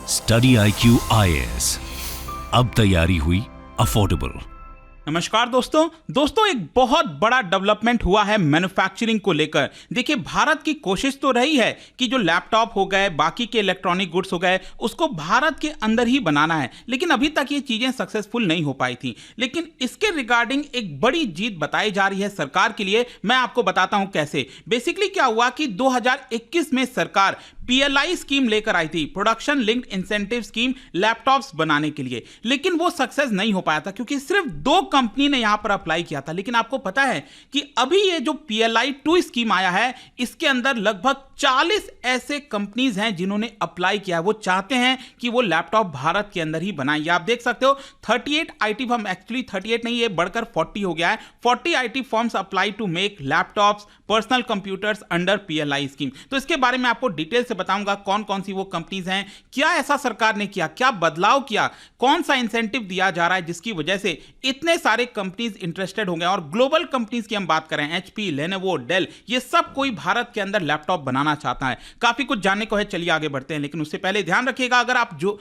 Study IQ IAS, अब तैयारी हुई अफोर्डेबल। नमस्कार दोस्तों एक बहुत बड़ा डेवलपमेंट हुआ है मैन्युफैक्चरिंग को लेकर। देखिए, भारत की कोशिश तो रही है कि जो लैपटॉप हो गए, बाकी के इलेक्ट्रॉनिक गुड्स हो गए, उसको भारत के अंदर ही बनाना है, लेकिन अभी तक ये चीजें सक्सेसफुल नहीं हो पाई थी। लेकिन इसके रिगार्डिंग एक बड़ी जीत बताई जा रही है सरकार के लिए। मैं आपको बताता हूं कैसे। बेसिकली क्या हुआ कि 2021 में सरकार PLI स्कीम लेकर आई थी, production linked incentive scheme, laptops बनाने के लिए। लेकिन वो सक्सेस नहीं हो पाया था क्योंकि सिर्फ 2 कंपनी ने यहां पर अप्लाई किया था। लेकिन आपको पता है कि अभी ये जो PLI 2 स्कीम आया है, इसके अंदर लगभग 40 ऐसे कंपनीज हैं जिन्होंने अप्लाई किया है। वो चाहते हैं कि वो लैपटॉप भारत के अंदर ही बनाएं। आप देख सकते हो 38 IT फर्म, एक्चुअली 38 नहीं, ये बढ़कर 40 हो गया है। 40 IT firms apply to make laptops, personal computers under PLI scheme. तो इसके बारे में आपको डिटेल से बताऊंगा कौन कौन सी वो कंपनीज हैं, क्या ऐसा सरकार ने किया, क्या बदलाव किया, कौन सा इंसेंटिव दिया जा रहा है जिसकी वजह से इतने सारे कंपनीज इंटरेस्टेड होंगे। और ग्लोबल कंपनीज की हम बात करें, HP, लेनोवो, डेल, ये सब कोई भारत के अंदर लैपटॉप बनाना चाहता है। काफी कुछ जानने को है, चलिए आगे बढ़ते हैं। लेकिन उससे पहले ध्यान रखिएगा, अगर आप जो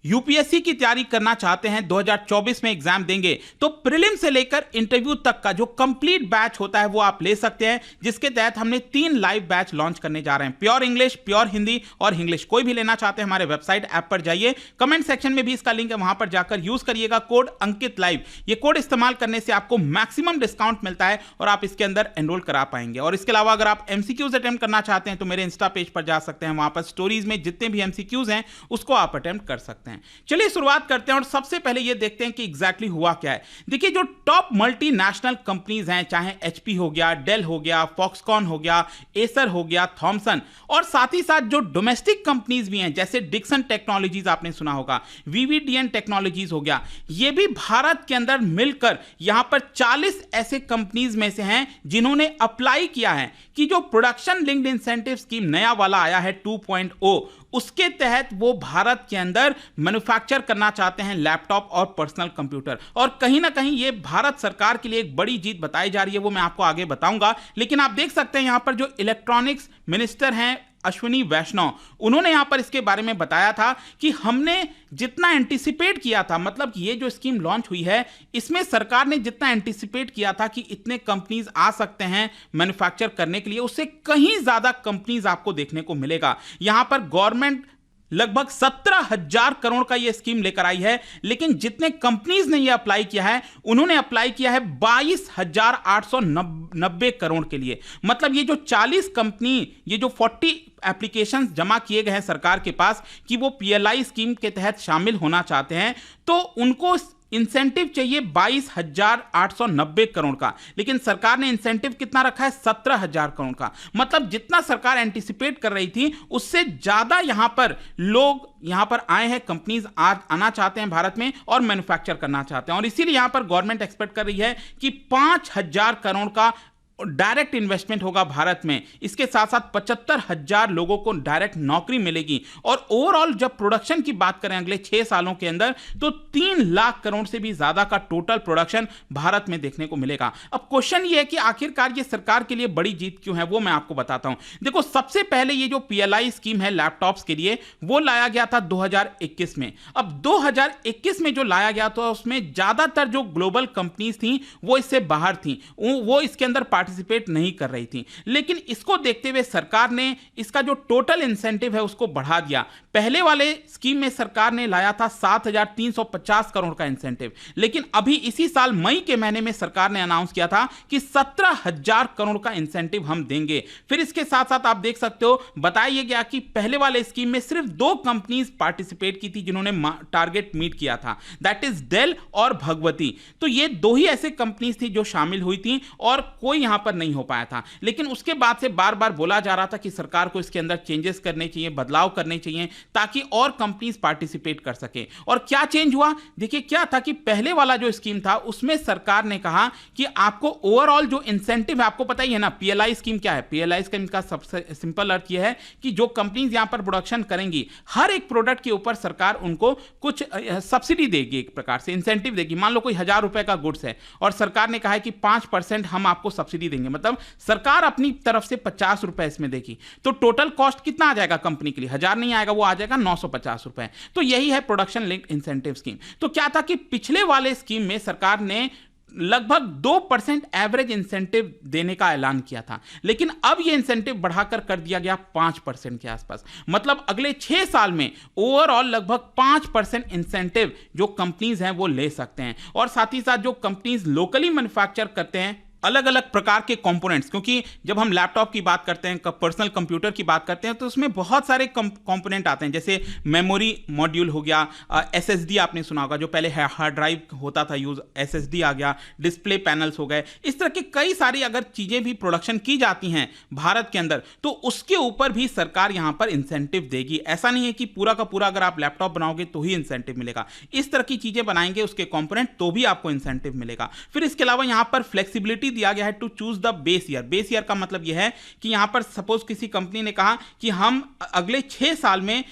UPSC की तैयारी करना चाहते हैं, 2024 में एग्जाम देंगे, तो प्रीलिम से लेकर इंटरव्यू तक का जो कंप्लीट बैच होता है वो आप ले सकते हैं, जिसके तहत हमने 3 लाइव बैच लॉन्च करने जा रहे हैं। प्योर इंग्लिश, प्योर हिंदी और इंग्लिश। कोई भी लेना चाहते हैं हमारे वेबसाइट ऐप पर जाइए, कमेंट सेक्शन में भी इसका लिंक है, वहां पर जाकर यूज करिएगा कोड अंकित लाइव। ये कोड इस्तेमाल करने से आपको मैक्सिमम डिस्काउंट मिलता है और आप इसके अंदर एनरोल करा पाएंगे। और इसके अलावा अगर आप MCQs अटेम्प्ट करना चाहते हैं तो मेरे इंस्टा पेज पर जा सकते हैं, वहां पर स्टोरीज में जितने भी MCQs हैं उसको आप अटेम्प्ट कर सकते हैं। चलिए शुरुआत करते हैं और सबसे पहले यह देखते हैं कि एग्जैक्टली हुआ क्या है। देखिए, जो टॉप मल्टीनेशनल कंपनीज हैं, चाहे HP हो गया, डेल हो गया, फॉक्सकॉन हो गया, एसर हो गया, थॉमसन, और साथ ही साथ जो डोमेस्टिक कंपनीज भी हैं जैसे डिक्सन टेक्नोलॉजीज आपने सुना होगा, VVDN टेक्नोलॉजीज हो गया, ये भी भारत के अंदर मिलकर यहां पर 40 ऐसे कंपनीज में से हैं जिन्होंने अप्लाई किया है कि जो प्रोडक्शन लिंक्ड इंसेंटिव स्कीम नया वाला आया है 2.0, उसके तहत वो भारत के अंदर मैन्युफैक्चर करना चाहते हैं लैपटॉप और पर्सनल कंप्यूटर। और कहीं ना कहीं ये भारत सरकार के लिए एक बड़ी जीत बताई जा रही है, वो मैं आपको आगे बताऊंगा। लेकिन आप देख सकते हैं यहां पर जो इलेक्ट्रॉनिक्स मिनिस्टर हैं अश्विनी वैष्णव, उन्होंने यहां पर इसके बारे में बताया था कि हमने जितना एंटीसिपेट किया था, मतलब कि ये जो स्कीम लॉन्च हुई है इसमें सरकार ने जितना एंटीसिपेट किया था कि इतने कंपनीज आ सकते हैं मैन्युफैक्चर करने के लिए, उससे कहीं ज्यादा कंपनीज आपको देखने को मिलेगा। यहां पर गवर्नमेंट लगभग 17,000 करोड़ का ये स्कीम लेकर आई है, लेकिन जितने कंपनीज ने ये अप्लाई किया है, उन्होंने अप्लाई किया है 22,890 करोड़ के लिए। मतलब ये जो 40 कंपनी, ये जो 40 एप्लीकेशंस जमा किए गए हैं सरकार के पास कि वो PLI स्कीम के तहत शामिल होना चाहते हैं, तो उनको इंसेंटिव चाहिए 22,890 करोड़ का। लेकिन सरकार ने इंसेंटिव कितना रखा है? 17,000 करोड़ का। मतलब जितना सरकार एंटीसिपेट कर रही थी उससे ज्यादा यहां पर लोग यहां पर आए हैं, कंपनीज आना चाहते हैं भारत में और मैन्युफैक्चर करना चाहते हैं। और इसीलिए यहां पर गवर्नमेंट एक्सपेक्ट कर रही है कि 5,000 करोड़ का डायरेक्ट इन्वेस्टमेंट होगा भारत में। इसके साथ साथ 75,000 लोगों को डायरेक्ट नौकरी मिलेगी। और ओवरऑल जब प्रोडक्शन की बात करें अगले 6 सालों के अंदर, तो 3 लाख करोड़ से भी ज्यादा का टोटल प्रोडक्शन भारत में देखने को मिलेगा। अब क्वेश्चन ये है कि आखिरकार ये सरकार के लिए बड़ी जीत क्यों है, वो मैं आपको बताता हूं। देखो, सबसे पहले ये जो PLI स्कीम है लैपटॉप्स के लिए, वो लाया गया था 2021 में। अब 2021 में जो लाया गया था उसमें ज्यादातर जो ग्लोबल कंपनीज थी वो इससे बाहर थी, वो इसके अंदर पार्टिसिपेट नहीं कर रही थी। लेकिन इसको देखते हुए सरकार ने इसका जो टोटल इंसेंटिव है उसको बढ़ा दिया। पहले वाले स्कीम में सरकार ने लाया था 7,350 करोड़ का इंसेंटिव, लेकिन अभी इसी साल मई के महीने में सरकार ने अनाउंस किया था कि 17,000 करोड़ का इंसेंटिव हम देंगे। फिर इसके साथ साथ आप देख सकते हो, बताया गया कि पहले वाले स्कीम में सिर्फ 2 कंपनीज पार्टिसिपेट की थी जिन्होंने टारगेट मीट किया था, दैट इज डेल और भगवती। तो ये 2 ही ऐसे कंपनीज थी जो शामिल हुई थी और कोई यहां पर नहीं हो पाया था। लेकिन उसके बाद से बार बार बोला जा रहा था कि सरकार को इसके अंदर चेंजेस करने चाहिए, बदलाव करने चाहिए ताकि और कंपनीज पार्टिसिपेट कर सके। और क्या चेंज हुआ? देखिए, क्या था कि पहले वाला जो स्कीम था उसमें सरकार ने कहा कि आपको ओवरऑल जो इंसेंटिव है, आपको पता ही है ना PLI स्कीम क्या है। PLI स्कीम का सबसे सिंपल अर्थ यह है कि जो कंपनीज यहां पर प्रोडक्शन करेंगी, हर एक प्रोडक्ट के ऊपर सरकार उनको कुछ सब्सिडी देगी, एक प्रकार से इंसेंटिव देगी। मान लो कोई 1,000 रुपए का गुड्स है और सरकार ने कहा है कि 5% हम आपको सब्सिडी देंगे, मतलब सरकार अपनी तरफ से 50 रुपए इसमें देगी, तो टोटल कॉस्ट कितना आ जाएगा कंपनी के लिए? 1000 नहीं आएगा, वो आ जाएगा 950 रुपए। तो यही है प्रोडक्शन लिंक्ड इंसेंटिव स्कीम। तो क्या था कि पिछले वाले स्कीम में सरकार ने लगभग 2% एवरेज इंसेंटिव देने का ऐलान किया था, लेकिन अब यह इंसेंटिव बढ़ाकर कर दिया गया 5% के आसपास। मतलब अगले 6 साल में ओवरऑल लगभग 5% इंसेंटिव जो कंपनीज हैं वो ले सकते हैं। और साथ ही साथ जो कंपनीज लोकली मैन्युफैक्चर करते हैं अलग अलग प्रकार के कंपोनेंट्स, क्योंकि जब हम लैपटॉप की बात करते हैं, पर्सनल कंप्यूटर की बात करते हैं, तो उसमें बहुत सारे कंपोनेंट आते हैं, जैसे मेमोरी मॉड्यूल हो गया, एसएसडी आपने सुना होगा, जो पहले हार्ड ड्राइव होता था यूज, एसएसडी आ गया, डिस्प्ले पैनल्स हो गए। इस तरह की कई सारी अगर चीज़ें भी प्रोडक्शन की जाती हैं भारत के अंदर, तो उसके ऊपर भी सरकार यहाँ पर इंसेंटिव देगी। ऐसा नहीं है कि पूरा का पूरा अगर आप लैपटॉप बनाओगे तो ही इंसेंटिव मिलेगा, इस तरह की चीज़ें बनाएंगे उसके कंपोनेंट तो भी आपको इंसेंटिव मिलेगा। फिर इसके अलावा यहाँ पर फ्लेक्सिबिलिटी दिया गया है to choose the base year. Base year का मतलब यह है कि यहां पर सपोज किसी कंपनी ने कहा कि हम अगले 6 साल में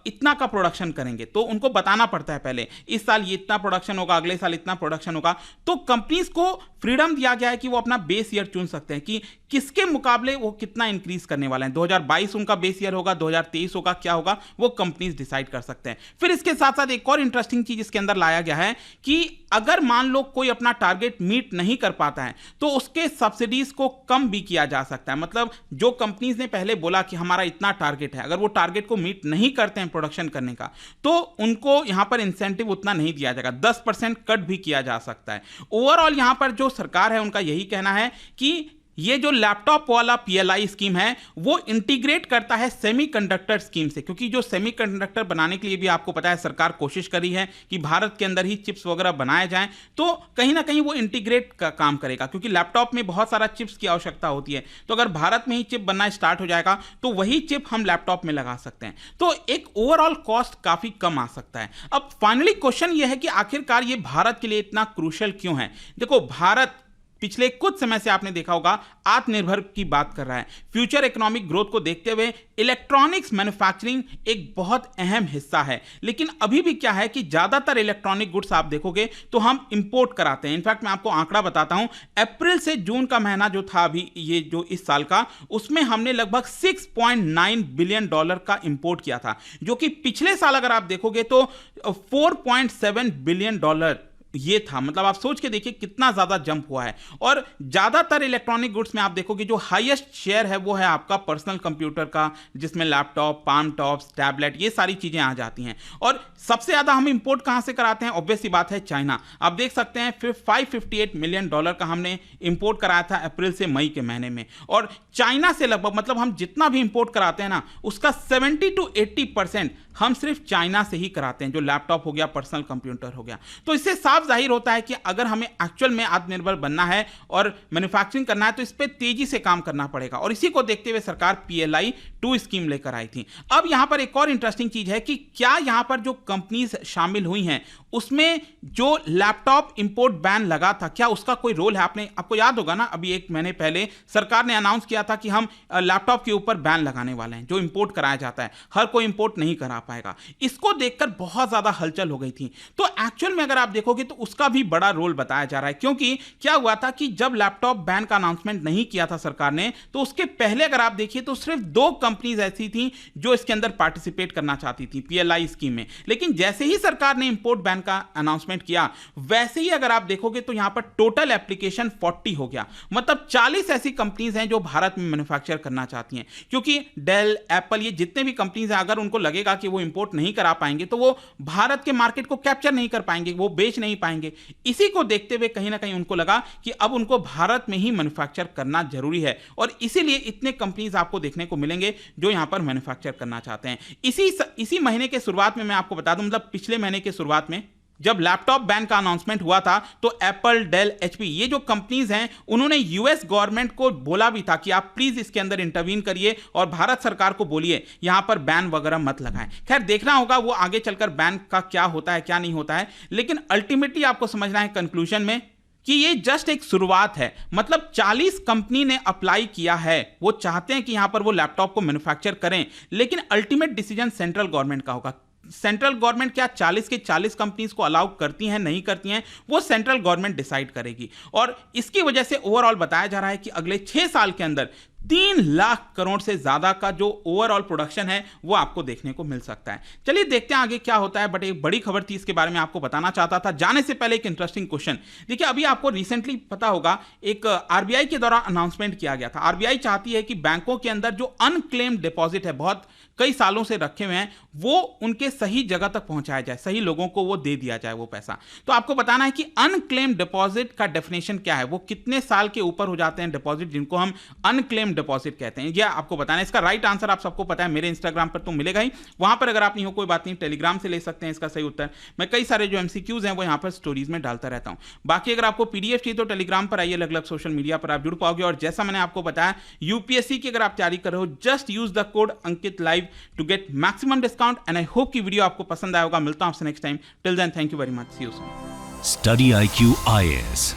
इतना का प्रोडक्शन करेंगे, तो उनको बताना पड़ता है पहले, इस साल ये इतना प्रोडक्शन होगा, अगले साल इतना प्रोडक्शन होगा। तो कंपनीज को फ्रीडम दिया गया है कि वो अपना बेस ईयर चुन सकते हैं कि किसके मुकाबले वो कितना इंक्रीज करने वाले हैं। 2022 उनका बेस ईयर होगा, 2023 होगा, क्या होगा वो कंपनीज डिसाइड कर सकते हैं। फिर इसके साथ साथ एक और इंटरेस्टिंग चीज इसके अंदर लाया गया है कि अगर मान लो कोई अपना टारगेट मीट नहीं कर पाता है तो उसके सब्सिडीज को कम भी किया जा सकता है। मतलब जो कंपनीज ने पहले बोला कि हमारा इतना टारगेट है, अगर वो टारगेट को मीट नहीं करते हैं प्रोडक्शन करने का, तो उनको यहां पर इंसेंटिव उतना नहीं दिया जाएगा, 10% कट भी किया जा सकता है। ओवरऑल यहां पर जो सरकार है उनका यही कहना है कि ये जो लैपटॉप वाला पीएलआई स्कीम है वो इंटीग्रेट करता है सेमीकंडक्टर स्कीम से, क्योंकि जो सेमीकंडक्टर बनाने के लिए भी आपको पता है सरकार कोशिश करी है कि भारत के अंदर ही चिप्स वगैरह बनाए जाएं, तो कहीं ना कहीं वो इंटीग्रेट का काम करेगा, क्योंकि लैपटॉप में बहुत सारा चिप्स की आवश्यकता होती है। तो अगर भारत में ही चिप बनना स्टार्ट हो जाएगा तो वही चिप हम लैपटॉप में लगा सकते हैं, तो एक ओवरऑल कॉस्ट काफी कम आ सकता है। अब फाइनली क्वेश्चन ये है कि आखिरकार ये भारत के लिए इतना क्रूशियल क्यों है? देखो, भारत पिछले कुछ समय से आपने देखा होगा आत्मनिर्भर की बात कर रहा है। फ्यूचर इकोनॉमिक ग्रोथ को देखते हुए इलेक्ट्रॉनिक्स मैन्युफैक्चरिंग एक बहुत अहम हिस्सा है, लेकिन अभी भी क्या है कि ज्यादातर इलेक्ट्रॉनिक गुड्स आप देखोगे तो हम इंपोर्ट कराते हैं। इनफैक्ट मैं आपको आंकड़ा बताता हूं, अप्रैल से जून का महीना जो था अभी ये जो इस साल का, उसमें हमने लगभग $6.9 बिलियन का इंपोर्ट किया था, जो कि पिछले साल अगर आप देखोगे तो $4.7 बिलियन ये था। मतलब आप सोच के देखिए कितना ज्यादा जंप हुआ है। और ज्यादातर इलेक्ट्रॉनिक गुड्स में आप देखोगे जो हाईएस्ट शेयर है वो है आपका पर्सनल कंप्यूटर का, जिसमें लैपटॉप, पाम टॉप्स, टैबलेट, ये सारी चीजें आ जाती हैं। और सबसे ज्यादा हम इंपोर्ट कहां से कराते हैं? ऑब्वियस सी बात है, चाइना। आप देख सकते हैं फिर $558 मिलियन का हमने इंपोर्ट कराया था अप्रैल से मई के महीने में। और चाइना से लगभग, मतलब हम जितना भी इंपोर्ट कराते हैं ना, उसका 70 to 80% हम सिर्फ चाइना से ही कराते हैं, जो लैपटॉप हो गया, पर्सनल कंप्यूटर हो गया। तो इससे साफ जाहिर होता है कि अगर हमें एक्चुअल में आत्मनिर्भर बनना है और मैन्युफैक्चरिंग करना है तो इस पे तेजी से काम करना पड़ेगा। और इसी को देखते हुए सरकार PLI 2 स्कीम लेकर आई थी। अब यहां पर एक और इंटरेस्टिंग चीज है कि क्या यहां पर जो कंपनीज शामिल हुई हैं उसमें जो लैपटॉप इंपोर्ट बैन लगा था, क्या उसका कोई रोल है? आपको याद होगा ना, अभी 1 महीने पहले सरकार ने अनाउंस किया था कि हम लैपटॉप के ऊपर बैन लगाने वाले हैं, जो इंपोर्ट कराया जाता है, हर कोई इंपोर्ट नहीं करा पाएगा। इसको देखकर बहुत ज्यादा हलचल हो गई थी। तो एक्चुअल में अगर आप देखोगे तो उसका भी बड़ा रोल बताया जा रहा है, क्योंकि क्या हुआ था कि जब लैपटॉप बैन का अनाउंसमेंट नहीं किया था सरकार ने, तो उसके पहले अगर आप देखिए तो सिर्फ 2 कंपनीज ऐसी थी जो इसके अंदर पार्टिसिपेट करना चाहती थी PLI स्कीम में। लेकिन जैसे ही सरकार ने इंपोर्ट बैन का अनाउंसमेंट किया, वैसे ही अगर आप देखोगे तो यहां पर टोटल एप्लीकेशन 40 हो गया। मतलब 40 ऐसी कंपनीज हैं जो भारत में मैन्युफैक्चर करना चाहती हैं, क्योंकि डेल, एप्पल, ये जितने भी कंपनीज हैं, अगर उनको लगेगा कि वो इंपोर्ट नहीं करा पाएंगे तो वो भारत के मार्केट को कैप्चर नहीं कर पाएंगे, वो बेच नहीं पाएंगे। इसी को देखते हुए कहीं ना कहीं उनको लगा कि अब उनको भारत में ही मैन्युफैक्चर करना जरूरी है, और इसीलिए इतने कंपनीज आपको देखने को मिलेंगे जो यहां पर मैन्युफैक्चर करना चाहते हैं। इसी महीने के शुरुआत में मैं आपको बता दूं, मतलब पिछले महीने के शुरुआत में जब लैपटॉप बैन का अनाउंसमेंट हुआ था तो एप्पल, डेल, HP, ये जो कंपनीज हैं, उन्होंने US गवर्नमेंट को बोला भी था कि आप प्लीज इसके अंदर इंटरवीन करिए और भारत सरकार को बोलिए यहां पर बैन वगैरह मत लगाएं। खैर, देखना होगा वो आगे चलकर बैन का क्या होता है, क्या नहीं होता है, लेकिन अल्टीमेटली आपको समझना है कंक्लूजन में कि ये जस्ट एक शुरुआत है। मतलब 40 कंपनी ने अप्लाई किया है, वो चाहते हैं कि यहां पर वो लैपटॉप को मैन्युफैक्चर करें, लेकिन अल्टीमेट डिसीजन सेंट्रल गवर्नमेंट का होगा। सेंट्रल गवर्नमेंट क्या 40 के 40 कंपनीज को अलाउ करती हैं नहीं करती हैं, वो सेंट्रल गवर्नमेंट डिसाइड करेगी। और इसकी वजह से ओवरऑल बताया जा रहा है कि अगले 6 साल के अंदर 3 लाख करोड़ से ज्यादा का जो ओवरऑल प्रोडक्शन है वो आपको देखने को मिल सकता है। चलिए देखते हैं आगे क्या होता है, बट एक बड़ी खबर थी, इसके बारे में आपको बताना चाहता था। जाने से पहले एक इंटरेस्टिंग क्वेश्चन, देखिए अभी आपको रिसेंटली पता होगा एक आरबीआई के द्वारा अनाउंसमेंट किया गया था। आरबीआई चाहती है कि बैंकों के अंदर जो अनक्लेम्ड डिपॉजिट है, बहुत कई सालों से रखे हुए हैं, वो उनके सही जगह तक पहुंचाया जाए, सही लोगों को वो दे दिया जाए वो पैसा। तो आपको बताना है कि अनक्लेम्ड डिपॉजिट का डेफिनेशन क्या है, वो कितने साल के ऊपर हो जाते हैं डिपॉजिट जिनको हम अनक्लेम्ड डिपॉजिट कहते हैं, यह आपको बताना है। इसका राइट आंसर आप सबको पता है, मेरे इंस्टाग्राम पर तो मिलेगा ही, वहां पर अगर आप नहीं हो कोई बात नहीं, टेलीग्राम से ले सकते हैं इसका सही उत्तर। मैं कई सारे जो एमसीक्यूज हैं वो यहां पर स्टोरीज में डालता रहता हूं। बाकी अगर आपको पीडीएफ चाहिए तो टेलीग्राम पर आइए, अलग अलग सोशल मीडिया पर आप जुड़ पाओगे। और जैसा मैंने आपको बताया, यूपीएससी की अगर आप तैयारी कर रहे हो, just use the code Ankit live to get maximum discount. And I hope कि वीडियो आपको पसंद आया होगा। मिलता हूं आपसे next time. Till then, thank you very much, see you soon. Study IQ IAS,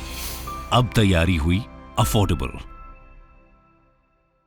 अब तैयारी हुई अफोर्डेबल।